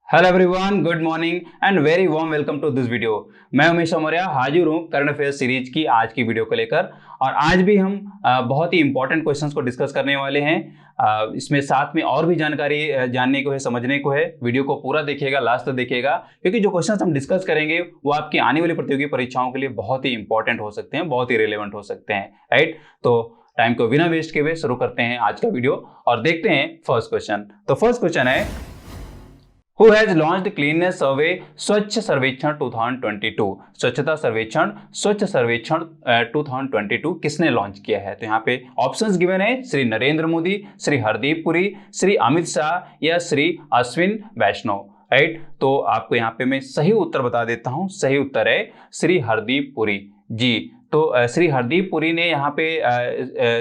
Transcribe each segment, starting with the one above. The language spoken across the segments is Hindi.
Hello everyone, good morning and very warm welcome to this video. मैं उमेश मौर्य हाजिर हूँ करंट अफेयर्स सीरीज की आज की वीडियो को लेकर। और आज भी हम बहुत ही इंपॉर्टेंट क्वेश्चंस को डिस्कस करने वाले हैं। इसमें साथ में और भी जानकारी जानने को है, समझने को है। वीडियो को पूरा देखिएगा, लास्ट तक देखिएगा, क्योंकि जो क्वेश्चंस हम डिस्कस करेंगे वो आपकी आने वाली प्रतियोगी परीक्षाओं के लिए बहुत ही इंपॉर्टेंट हो सकते हैं, बहुत ही रिलेवेंट हो सकते हैं। राइट, तो टाइम को बिना वेस्ट किए हुए शुरू करते हैं आज का वीडियो और देखते हैं फर्स्ट क्वेश्चन। तो फर्स्ट क्वेश्चन है, Who has launched cleanliness survey स्वच्छ सर्वेक्षण 2022? स्वच्छ सर्वेक्षण 2022 किसने लॉन्च किया है? तो यहाँ पे ऑप्शंस गिवन है, श्री नरेंद्र मोदी, श्री हरदीप पुरी, श्री अमित शाह या श्री अश्विन वैष्णव। राइट, तो आपको यहाँ पे मैं सही उत्तर बता देता हूँ। सही उत्तर है श्री हरदीप पुरी जी। तो श्री हरदीप पुरी ने यहाँ पे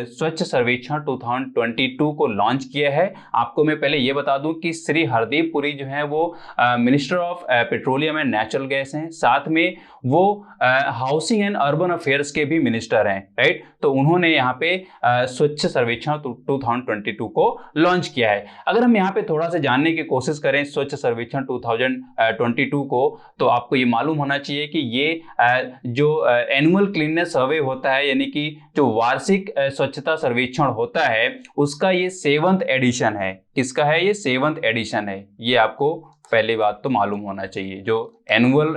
स्वच्छ सर्वेक्षण 2022 को लॉन्च किया है। आपको मैं पहले ये बता दूं कि श्री हरदीप पुरी जो है वो minister of petroleum and natural gas हैं, साथ में वो हाउसिंग एंड अर्बन अफेयर्स के भी मिनिस्टर हैं। राइट, तो उन्होंने यहाँ पे स्वच्छ सर्वेक्षण 2022 को लॉन्च किया है। अगर हम यहाँ पे थोड़ा सा जानने की कोशिश करें स्वच्छ सर्वेक्षण 2022 को, तो आपको ये मालूम होना चाहिए कि ये जो एनुअल क्लीननेस सर्वे होता है, यानी कि जो वार्षिक स्वच्छता सर्वेक्षण होता है, उसका ये 7th एडिशन है। किसका है? ये 7th एडिशन है। ये आपको पहली बात तो मालूम होना चाहिए। जो एनुअल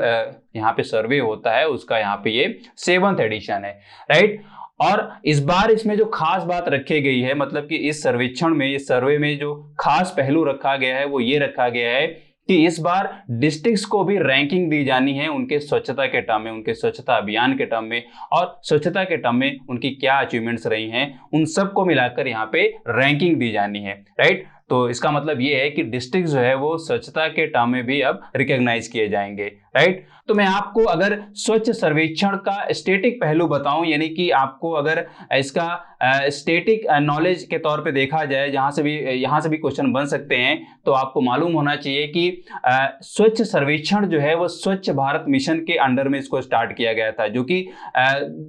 यहाँ पे सर्वे होता है उसका यहाँ पे ये 7th एडिशन है। राइट, और इस बार इसमें जो खास बात रखी गई है, मतलब कि इस सर्वेक्षण में, इस सर्वे में जो खास पहलू रखा गया है वो ये रखा गया है कि इस बार डिस्ट्रिक्ट्स को भी रैंकिंग दी जानी है उनके स्वच्छता के टर्म में, उनके स्वच्छता अभियान के टर्म में, और स्वच्छता के टर्म में उनकी क्या अचीवमेंट्स रही हैं, उन सबको मिलाकर यहाँ पे रैंकिंग दी जानी है। राइट, तो इसका मतलब ये है कि डिस्ट्रिक्ट जो है वो स्वच्छता के टर्म में भी अब रिकॉग्नाइज किए जाएंगे। राइट, तो मैं आपको अगर स्वच्छ सर्वेक्षण का स्टैटिक पहलू बताऊं, यानी कि आपको अगर इसका स्टैटिक नॉलेज के तौर पे देखा जाए, यहाँ से भी क्वेश्चन बन सकते हैं, तो आपको मालूम होना चाहिए कि स्वच्छ सर्वेक्षण जो है वो स्वच्छ भारत मिशन के अंडर में इसको स्टार्ट किया गया था, जो कि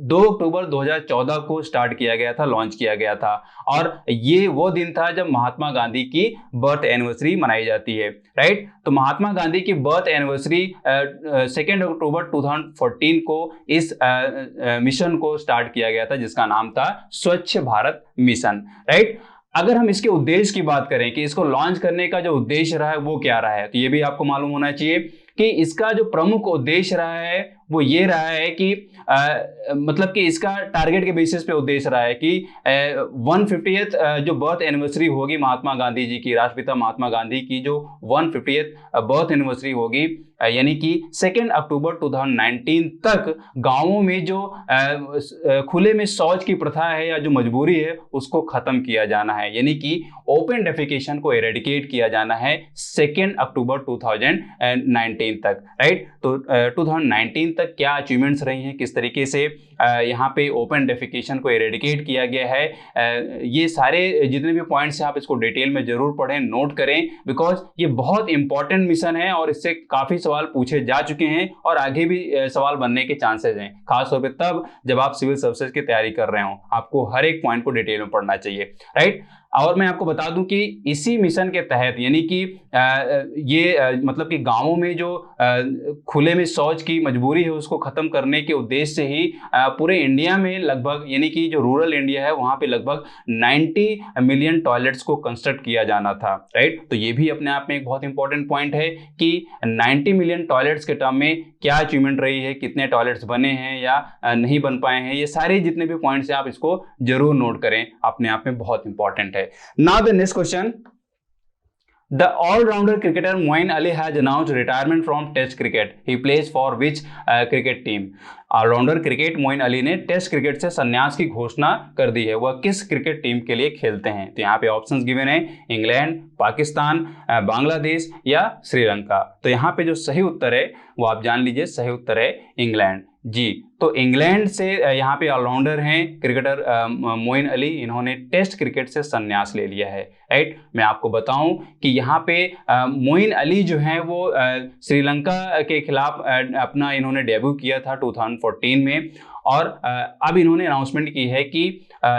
2 अक्टूबर 2014 को स्टार्ट किया गया था, लॉन्च किया गया था। और ये वो दिन था जब महात्मा गांधी की बर्थ एनिवर्सरी मनाई जाती है। राइट, तो महात्मा गांधी की बर्थ एनिवर्सरी 2 अक्टूबर 2014 को इस मिशन को स्टार्ट किया गया था, जिसका नाम था स्वच्छ भारत मिशन। राइट, अगर हम इसके उद्देश्य की बात करें कि इसको लॉन्च करने का जो उद्देश्य रहा है वो क्या रहा है, तो ये भी आपको मालूम होना चाहिए कि इसका जो प्रमुख उद्देश्य रहा है वो ये रहा है कि मतलब कि इसका टारगेट के बेसिस पे उद्देश्य रहा है कि 150th जो बर्थ एनिवर्सरी होगी महात्मा गांधी जी की, राष्ट्रपिता महात्मा गांधी की जो 150th बर्थ एनिवर्सरी होगी, यानी कि 2 अक्टूबर 2019 तक गांवों में जो खुले में शौच की प्रथा है या जो मजबूरी है उसको खत्म किया जाना है, यानी कि ओपन डेफिकेशन को एरेडिकेट किया जाना है 2 अक्टूबर 2019 तक। राइट, तो 2019 तक क्या अचीवमेंट्स रही हैं, किस तरीके से यहाँ पे ओपन डेफिकेशन को एरेडिकेट किया गया है, ये सारे जितने भी पॉइंट्स हैं आप इसको डिटेल में जरूर पढ़ें, नोट करें, बिकॉज ये बहुत इंपॉर्टेंट मिशन है और इससे काफी सवाल पूछे जा चुके हैं और आगे भी सवाल बनने के चांसेस हैं, खासतौर पे तब जब आप सिविल सर्विसेज की तैयारी कर रहे हो। आपको हर एक पॉइंट को डिटेल में पढ़ना चाहिए। राइट, और मैं आपको बता दूं कि इसी मिशन के तहत, यानी कि ये मतलब कि गांवों में जो खुले में शौच की मजबूरी है उसको खत्म करने के उद्देश्य से ही पूरे इंडिया में लगभग, यानी कि जो रूरल इंडिया है वहां पे लगभग 90 मिलियन टॉयलेट्स को कंस्ट्रक्ट किया जाना था। राइट, तो ये भी अपने आप में एक बहुत इंपॉर्टेंट पॉइंट है कि 90 मिलियन टॉयलेट्स के टर्म में क्या अचीवमेंट रही है, कितने टॉयलेट्स बने हैं या नहीं बन पाए हैं, ये सारे जितने भी पॉइंट्स हैं आप इसको जरूर नोट करें, अपने आप में बहुत इंपॉर्टेंट है। Now the next question. The all-rounder cricketer Moeen Ali has announced retirement from Test cricket. He plays for which cricket team? Allrounder cricket Moeen Ali ने टेस्ट क्रिकेट से संन्यास की घोषणा कर दी है। वह किस क्रिकेट टीम के लिए खेलते हैं? तो यहाँ पे ऑप्शंस गिवन है, इंग्लैंड, पाकिस्तान, बांग्लादेश या श्रीलंका। तो यहाँ पे जो सही उत्तर है वो आप जान लीजिए, सही उत्तर है इंग्लैंड जी। तो इंग्लैंड से यहाँ पे ऑलराउंडर हैं क्रिकेटर मोइन अली, इन्होंने टेस्ट क्रिकेट से संन्यास ले लिया है। राइट, मैं आपको बताऊं कि यहाँ पे मोइन अली जो हैं वो श्रीलंका के खिलाफ अपना इन्होंने डेब्यू किया था 2014 में, और अब इन्होंने अनाउंसमेंट की है कि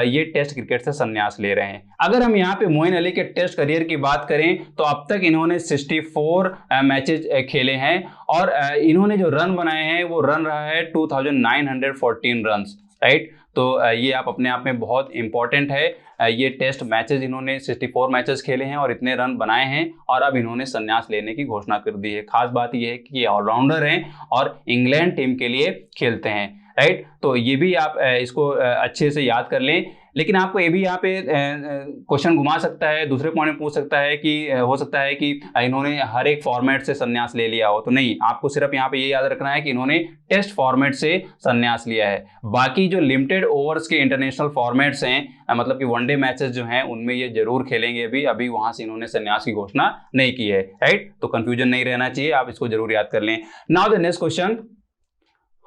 ये टेस्ट क्रिकेट से संन्यास ले रहे हैं। अगर हम यहाँ पे मोइन अली के टेस्ट करियर की बात करें तो अब तक इन्होंने 64 मैचेज खेले हैं और इन्होंने जो रन बनाए हैं वो रन रहा है 2914 रन, राइट। तो ये आप अपने आप में बहुत इंपॉर्टेंट है। ये टेस्ट मैचेस इन्होंने 64 मैचेस खेले हैं और इतने रन बनाए हैं और अब इन्होंने संन्यास लेने की घोषणा कर दी है। खास बात यह है कि ये ऑलराउंडर हैं और इंग्लैंड टीम के लिए खेलते हैं, राइट। तो ये भी आप इसको अच्छे से याद कर लें। लेकिन आपको ये भी यहाँ पे क्वेश्चन घुमा सकता है, दूसरे पॉइंट में पूछ सकता है कि हो सकता है कि इन्होंने हर एक फॉर्मेट से संन्यास ले लिया हो। तो नहीं, आपको सिर्फ यहाँ पे ये याद रखना है कि इन्होंने टेस्ट फॉर्मेट से संन्यास लिया है। बाकी जो लिमिटेड ओवर्स के इंटरनेशनल फॉर्मेट्स हैं, मतलब कि वनडे मैचेस जो हैं, उनमें ये जरूर खेलेंगे। अभी वहां से इन्होंने संन्यास की घोषणा नहीं की है, राइट। तो कंफ्यूजन नहीं रहना चाहिए, आप इसको जरूर याद कर लें। Now the next question,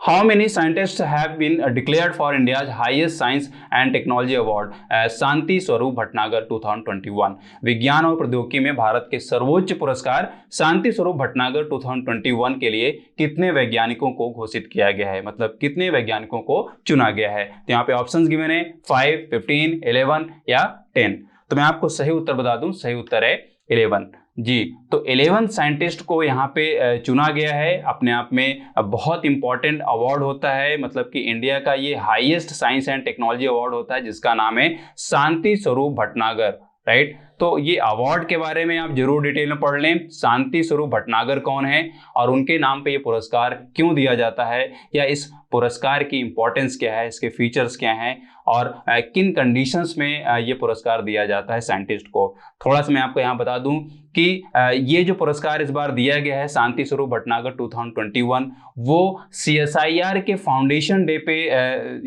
How many scientists have been declared for India's highest science and technology award? Shanti Swarup Bhatnagar 2021। विज्ञान और प्रौद्योगिकी में भारत के सर्वोच्च पुरस्कार शांति स्वरूप भटनागर 2021 के लिए कितने वैज्ञानिकों को घोषित किया गया है, मतलब कितने वैज्ञानिकों को चुना गया है। तो यहाँ पे ऑप्शंस गिवन है 5, 15, 11 या 10। तो मैं आपको सही उत्तर बता दूं, सही उत्तर है 11 जी। तो 11 साइंटिस्ट को यहाँ पे चुना गया है। अपने आप में बहुत इंपॉर्टेंट अवार्ड होता है, मतलब कि इंडिया का ये highest science and technology award होता है जिसका नाम है शांति स्वरूप भटनागर, राइट। तो ये अवार्ड के बारे में आप जरूर डिटेल में पढ़ लें। शांति स्वरूप भटनागर कौन है और उनके नाम पे ये पुरस्कार क्यों दिया जाता है, या इस पुरस्कार की इंपॉर्टेंस क्या है, इसके फीचर्स क्या हैं और किन कंडीशंस में ये पुरस्कार दिया जाता है साइंटिस्ट को। थोड़ा सा मैं आपको यहाँ बता दूं कि ये जो पुरस्कार इस बार दिया गया है शांति स्वरूप भटनागर 2021, वो CSIR के फाउंडेशन डे पे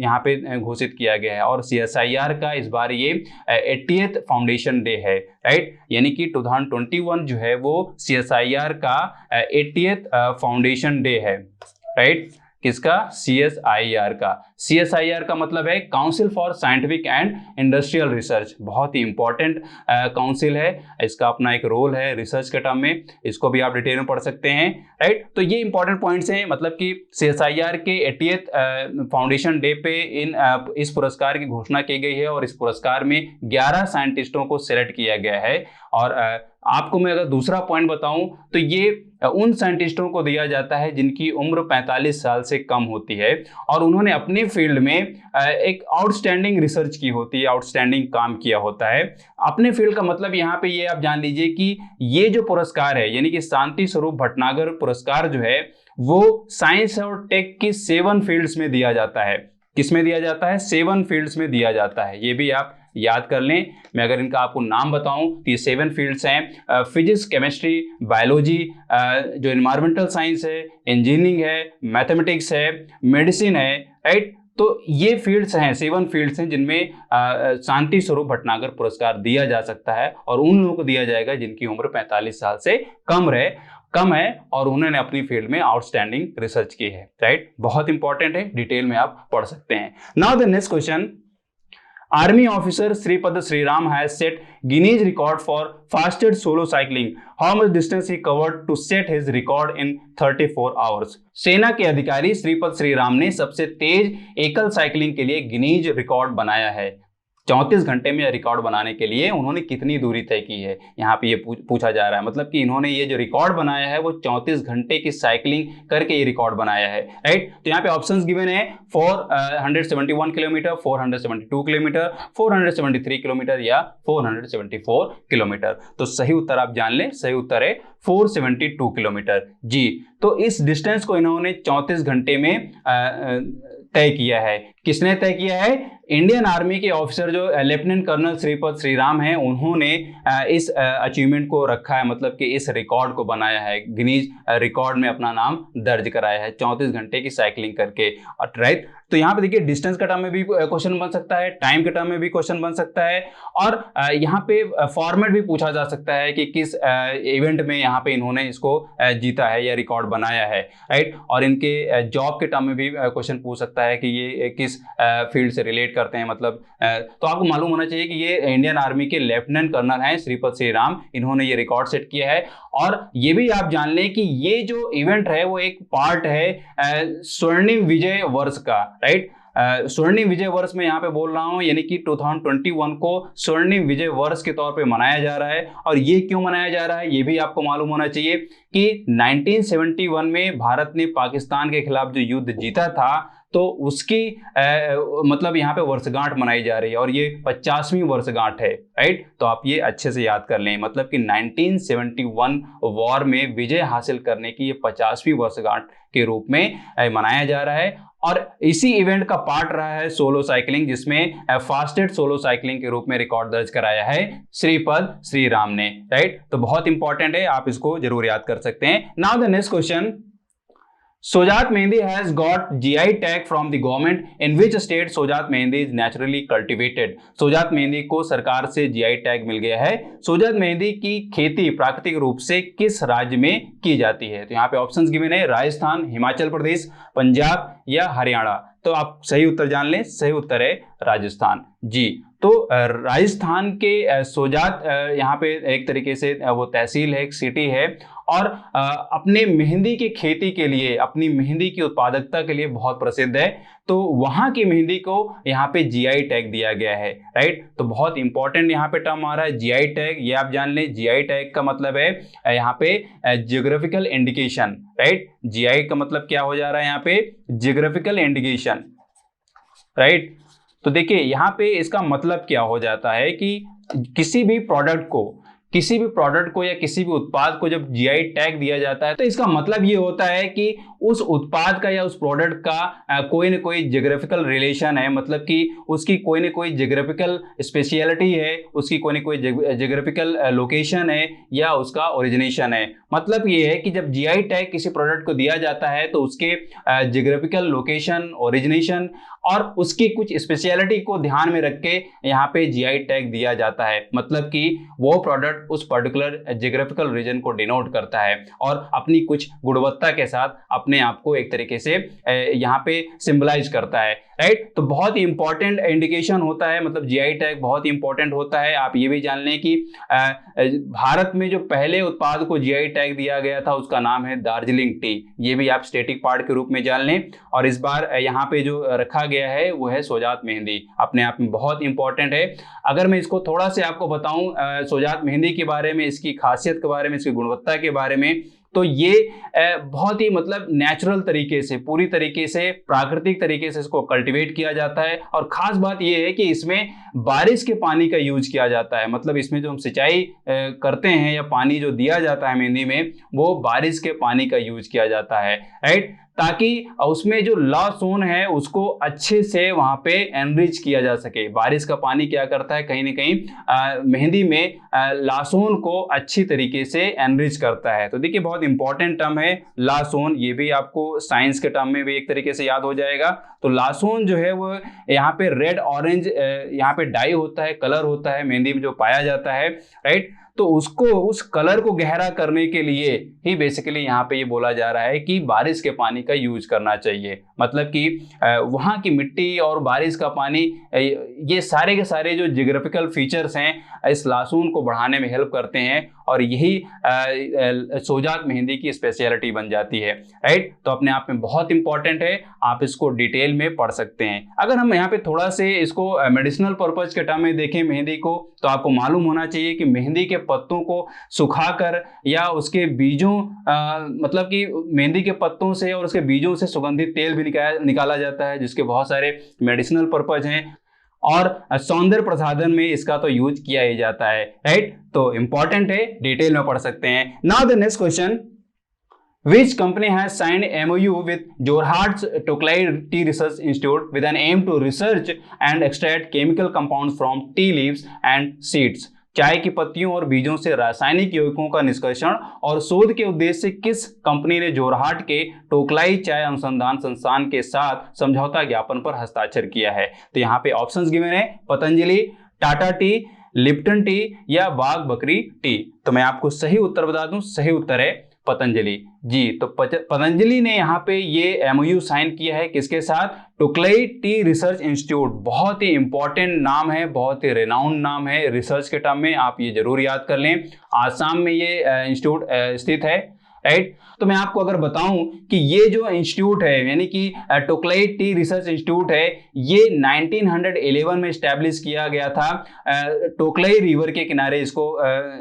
यहाँ पे घोषित किया गया है और CSIR का इस बार ये 80th फाउंडेशन डे है, राइट। यानी कि 2021 जो है वो CSIR का 80th फाउंडेशन डे है, राइट। किसका? CSIR का। CSIR का मतलब है council for scientific and industrial research. बहुत ही इंपॉर्टेंट काउंसिल है, इसका अपना एक रोल है रिसर्च के टर्म में। इसको भी आप डिटेल में पढ़ सकते हैं, राइट। तो ये इंपॉर्टेंट पॉइंट्स हैं, मतलब कि CSIR के 80th फाउंडेशन डे पे इस पुरस्कार की घोषणा की गई है और इस पुरस्कार में 11 साइंटिस्टों को सिलेक्ट किया गया है। और आपको मैं अगर दूसरा पॉइंट बताऊं तो ये उन साइंटिस्टों को दिया जाता है जिनकी उम्र 45 साल से कम होती है और उन्होंने अपने फील्ड में एक आउटस्टैंडिंग रिसर्च की होती है, आउटस्टैंडिंग काम किया होता है अपने फील्ड का। मतलब यहाँ पे ये आप जान लीजिए कि ये जो पुरस्कार है, यानी कि शांति स्वरूप भटनागर पुरस्कार जो है वो साइंस और टेक की 7 फील्ड्स में दिया जाता है। किसमें दिया जाता है? 7 फील्ड्स में दिया जाता है। ये भी आप याद कर लें। मैं अगर इनका आपको नाम बताऊं तो ये 7 फील्ड्स हैं, फिजिक्स, केमिस्ट्री, बायोलॉजी, जो एनवायरमेंटल साइंस है, इंजीनियरिंग है, मैथमेटिक्स है, मेडिसिन है, राइट। तो ये फील्ड्स हैं, 7 फील्ड्स हैं जिनमें शांति स्वरूप भटनागर पुरस्कार दिया जा सकता है और उन लोगों को दिया जाएगा जिनकी उम्र 45 साल से कम है और उन्होंने अपनी फील्ड में आउटस्टैंडिंग रिसर्च की है, राइट। बहुत इंपॉर्टेंट है, डिटेल में आप पढ़ सकते हैं। Now the next question, Army officer Sripada Sriram has set Guinness record for fastest solo cycling. How much distance he covered to set his record in 34 hours? सेना के अधिकारी श्रीपद श्रीराम ने सबसे तेज एकल साइकिलिंग के लिए गिनीज रिकॉर्ड बनाया है। 34 घंटे में रिकॉर्ड बनाने के लिए उन्होंने कितनी दूरी तय की है, यहाँ पे ये पूछा जा रहा है। मतलब कि इन्होंने ये जो रिकॉर्ड बनाया है वो 34 घंटे की साइकिलिंग करके ये रिकॉर्ड बनाया है, राइट। तो यहाँ पे ऑप्शंस गिवन है 471 किलोमीटर, 472 किलोमीटर, 473 किलोमीटर या 474 किलोमीटर। तो सही उत्तर आप जान लें, सही उत्तर है 472 किलोमीटर जी। तो इस डिस्टेंस को इन्होंने 34 घंटे में तय किया है। किसने तय किया है? इंडियन आर्मी के ऑफिसर जो लेफ्टिनेंट कर्नल श्रीपद श्रीराम हैं, उन्होंने इस अचीवमेंट को रखा है, मतलब कि इस रिकॉर्ड को बनाया है, गिनीज रिकॉर्ड में अपना नाम दर्ज कराया है 34 घंटे की साइकिलिंग करके, राइट। तो यहाँ पे देखिए डिस्टेंस के टर्म में भी क्वेश्चन बन सकता है, टाइम के टर्म में भी क्वेश्चन बन सकता है और यहाँ पे फॉर्मेट भी पूछा जा सकता है कि किस इवेंट में यहाँ पे इन्होंने इसको जीता है या रिकॉर्ड बनाया है, राइट। और इनके जॉब के टर्म में भी क्वेश्चन पूछ सकता है कि ये किस फील्ड से रिलेट करते हैं। मतलब तो आपको मालूम होना चाहिए कि ये इंडियन आर्मी के लेफ्टिनेंट कर्नल हैं श्रीपद श्रीराम, इन्होंने ये रिकॉर्ड सेट किया है। और ये भी आप जान लें कि ये जो इवेंट है वो एक पार्ट है स्वर्णिम विजय वर्ष का, राइट। स्वर्णिम विजय वर्ष में यहाँ पे बोल रहा हूँ, यानी कि 2021 को स्वर्णिम विजय वर्ष के तौर पे मनाया जा रहा है। और ये क्यों मनाया जा रहा है ये भी आपको मालूम होना चाहिए कि 1971 में भारत ने पाकिस्तान के खिलाफ जो युद्ध जीता था, तो उसकी मतलब यहाँ पे वर्षगांठ मनाई जा रही है और ये 50वीं वर्षगांठ है, राइट। तो आप ये अच्छे से याद कर लें, मतलब कि 1971 वॉर में विजय हासिल करने की ये 50वीं वर्षगांठ के रूप में मनाया जा रहा है। और इसी इवेंट का पार्ट रहा है सोलो साइकिलिंग, जिसमें फास्टेस्ट सोलो साइकिलिंग के रूप में रिकॉर्ड दर्ज कराया है श्रीपद श्रीराम ने, राइट। तो बहुत इंपॉर्टेंट है, आप इसको जरूर याद कर सकते हैं। Now the next question, Sojat Mehndi has got GI tag from the government. In which state Sojat Mehndi is naturally cultivated? Sojat Mehndi को सरकार से GI टैग मिल गया है। Sojat Mehndi की खेती प्राकृतिक रूप से किस राज्य में की जाती है? तो यहाँ पे ऑप्शंस गिवन है, राजस्थान, हिमाचल प्रदेश, पंजाब या हरियाणा। तो आप सही उत्तर जान लें, सही उत्तर है राजस्थान जी। तो राजस्थान के सोजात यहाँ पे एक तरीके से वो तहसील है, एक सिटी है, और अपने मेहंदी की खेती के लिए, अपनी मेहंदी की उत्पादकता के लिए बहुत प्रसिद्ध है। तो वहाँ की मेहंदी को यहाँ पे जीआई टैग दिया गया है, राइट। तो बहुत इंपॉर्टेंट यहाँ पे टर्म आ रहा है जीआई टैग, ये आप जान लें। जीआई टैग का मतलब है यहाँ पे जियोग्राफिकल इंडिकेशन, राइट। जीआई का मतलब क्या हो जा रहा है यहाँ पे, जियोग्राफिकल इंडिकेशन, राइट। तो देखिए यहाँ पे इसका मतलब क्या हो जाता है कि किसी भी प्रोडक्ट को या किसी भी उत्पाद को जब जीआई टैग दिया जाता है, तो इसका मतलब ये होता है कि उस उत्पाद का या उस प्रोडक्ट का कोई ना कोई जियोग्राफिकल रिलेशन है, मतलब कि उसकी कोई ना कोई जियोग्राफिकल स्पेशलिटी है, उसकी कोई ना कोई जियोग्राफिकल लोकेशन है या उसका ओरिजिनेशन है। मतलब ये है कि जब जीआई टैग किसी प्रोडक्ट को दिया जाता है तो उसके जियोग्राफिकल लोकेशन, ओरिजिनेशन और उसकी कुछ स्पेशलिटी को ध्यान में रख के यहाँ पे जीआई टैग दिया जाता है। मतलब कि वो प्रोडक्ट उस पर्टिकुलर जियोग्राफिकल रीजन को डिनोट करता है और अपनी कुछ गुणवत्ता के साथ अपने आप को एक तरीके से यहाँ पे सिंबलाइज करता है, राइट। तो बहुत ही इंपॉर्टेंट इंडिकेशन होता है, मतलब जीआई टैग बहुत ही इंपॉर्टेंट होता है। आप ये भी जान लें कि भारत में जो पहले उत्पाद को जीआई टैग दिया गया था उसका नाम है दार्जिलिंग टी। ये भी आप स्टैटिक पार्ट के रूप में जान लें। और इस बार यहाँ पे जो रखा गया है वो है सोजात मेहंदी, अपने आप में बहुत इंपॉर्टेंट है। अगर मैं इसको थोड़ा से आपको बताऊं सोजात मेहंदी के बारे में, इसकी खासियत के बारे में, इसकी गुणवत्ता के बारे में, तो ये बहुत ही मतलब नेचुरल तरीके से, पूरी तरीके से प्राकृतिक तरीके से इसको कल्टीवेट किया जाता है। और खास बात ये है कि इसमें बारिश के पानी का यूज किया जाता है। मतलब इसमें जो हम सिंचाई करते हैं या पानी जो दिया जाता है मेहंदी में, वो बारिश के पानी का यूज किया जाता है, राइट। ताकि उसमें जो लासोन है उसको अच्छे से वहां पे एनरिच किया जा सके। बारिश का पानी क्या करता है, कहीं ना कहीं मेहंदी में लासोन को अच्छी तरीके से एनरिच करता है। तो देखिए बहुत इंपॉर्टेंट टर्म है लासोन, ये भी आपको साइंस के टर्म में भी एक तरीके से याद हो जाएगा। तो लासोन जो है वो यहाँ पे रेड ऑरेंज यहाँ पे डाई होता है, कलर होता है मेहंदी में जो पाया जाता है, राइट। तो उसको, उस कलर को गहरा करने के लिए ही बेसिकली यहाँ पे ये बोला जा रहा है कि बारिश के पानी का यूज करना चाहिए। मतलब कि वहाँ की मिट्टी और बारिश का पानी, ये सारे के सारे जो जियोग्राफिकल फीचर्स हैं इस लासून को बढ़ाने में हेल्प करते हैं और यही सोजात मेहंदी की स्पेशलिटी बन जाती है, राइट। तो अपने आप में बहुत इंपॉर्टेंट है, आप इसको डिटेल में पढ़ सकते हैं। अगर हम यहाँ पे थोड़ा से इसको मेडिसिनल पर्पज के टर्म में देखें मेहंदी को, तो आपको मालूम होना चाहिए कि मेहंदी के पत्तों को सुखाकर या उसके बीजों मतलब कि मेहंदी के पत्तों से और उसके बीजों से सुगंधित तेल भी निकाला जाता है, जिसके बहुत सारे मेडिसिनल पर्पज हैं और सौंदर्य प्रसाधन में इसका तो यूज किया ही जाता है, राइट। तो इंपॉर्टेंट है, डिटेल में पढ़ सकते हैं। Now the next question, which company has signed MOU with Jorhat's Toklai Tea Research Institute with an aim to research and extract chemical compounds from tea leaves and seeds? चाय की पत्तियों और बीजों से रासायनिक यौगिकों का निष्कर्षण और शोध के उद्देश्य से किस कंपनी ने जोरहाट के टोकलाई चाय अनुसंधान संस्थान के साथ समझौता ज्ञापन पर हस्ताक्षर किया है? तो यहाँ पे ऑप्शंस गिवन है, Patanjali, Tata T, Lipton T या बाघ बकरी टी। तो मैं आपको सही उत्तर बता दूं, सही उत्तर है पतंजलि जी। तो पतंजलि ने यहाँ पे ये एमओयू साइन किया है किसके साथ? Tocklai T research institute. बहुत ही इंपॉर्टेंट नाम है, बहुत ही रेनाउंड नाम है रिसर्च के टर्म में, आप ये जरूर याद कर लें। आसाम में ये इंस्टीट्यूट स्थित है, राइट। तो मैं आपको अगर बताऊं कि ये जो इंस्टीट्यूट है यानी कि टोक्लाई टी रिसर्च इंस्टीट्यूट है, ये 1911 में स्टैब्लिश किया गया था। टोक्लाई रिवर के किनारे इसको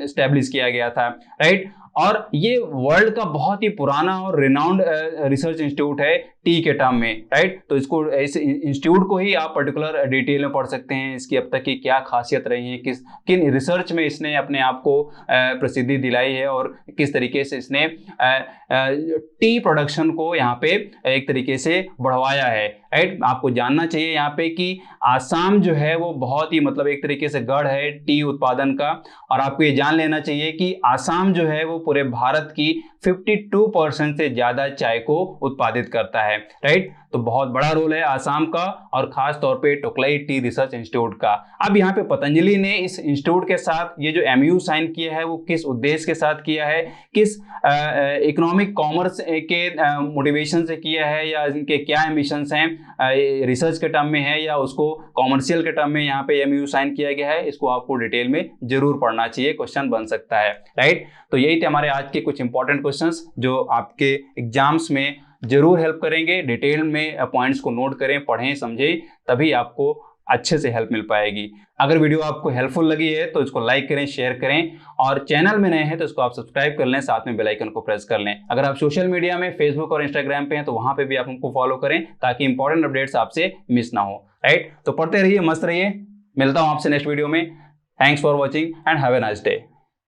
स्टैब्लिश किया गया था, राइट। और ये वर्ल्ड का बहुत ही पुराना और रिनाउंड रिसर्च इंस्टीट्यूट है टी के टर्म में, राइट। तो इसको, इस इंस्टीट्यूट को ही आप पर्टिकुलर डिटेल में पढ़ सकते हैं, इसकी अब तक की क्या खासियत रही है, किन रिसर्च में इसने अपने आप को प्रसिद्धि दिलाई है और किस तरीके से इसने टी प्रोडक्शन को यहाँ पे एक तरीके से बढ़वाया है, राइट। आपको जानना चाहिए यहाँ पे कि आसाम जो है वो बहुत ही मतलब एक तरीके से गढ़ है टी उत्पादन का, और आपको ये जान लेना चाहिए कि आसाम जो है वो पूरे भारत की 52% से ज्यादा चाय को उत्पादित करता है, राइट। तो बहुत बड़ा रोल है आसाम का और खास तौर पे टोक्लाई टी रिसर्च इंस्टीट्यूट का। अब यहाँ पे पतंजलि ने इस इंस्टीट्यूट के साथ ये जो एमयू साइन किया है वो किस उद्देश्य के साथ किया है, किस इकोनॉमिक कॉमर्स के मोटिवेशन से किया है, या इनके क्या एम्बिशंस हैं, रिसर्च के टर्म में है या उसको कॉमर्शियल के टर्म में यहाँ पे एमयू साइन किया गया है, इसको आपको डिटेल में जरूर पढ़ना चाहिए, क्वेश्चन बन सकता है, राइट। तो यही थे हमारे आज के कुछ इंपॉर्टेंट क्वेश्चंस जो आपके एग्जाम्स में जरूर हेल्प करेंगे। डिटेल में पॉइंट्स को नोट करें, पढ़ें, समझें, तभी आपको अच्छे से हेल्प मिल पाएगी। अगर वीडियो आपको हेल्पफुल लगी है तो इसको लाइक करें, शेयर करें, और चैनल में नए हैं तो इसको आप सब्सक्राइब कर लें, साथ में बेल आइकन को प्रेस कर लें। अगर आप सोशल मीडिया में फेसबुक और इंस्टाग्राम पे हैं तो वहां पे भी आप हमको फॉलो करें ताकि इंपॉर्टेंट अपडेट्स आपसे मिस ना हो, राइट। तो पढ़ते रहिए, मस्त रहिए, मिलता हूं आपसे नेक्स्ट वीडियो में। Thanks for watching and have a nice day.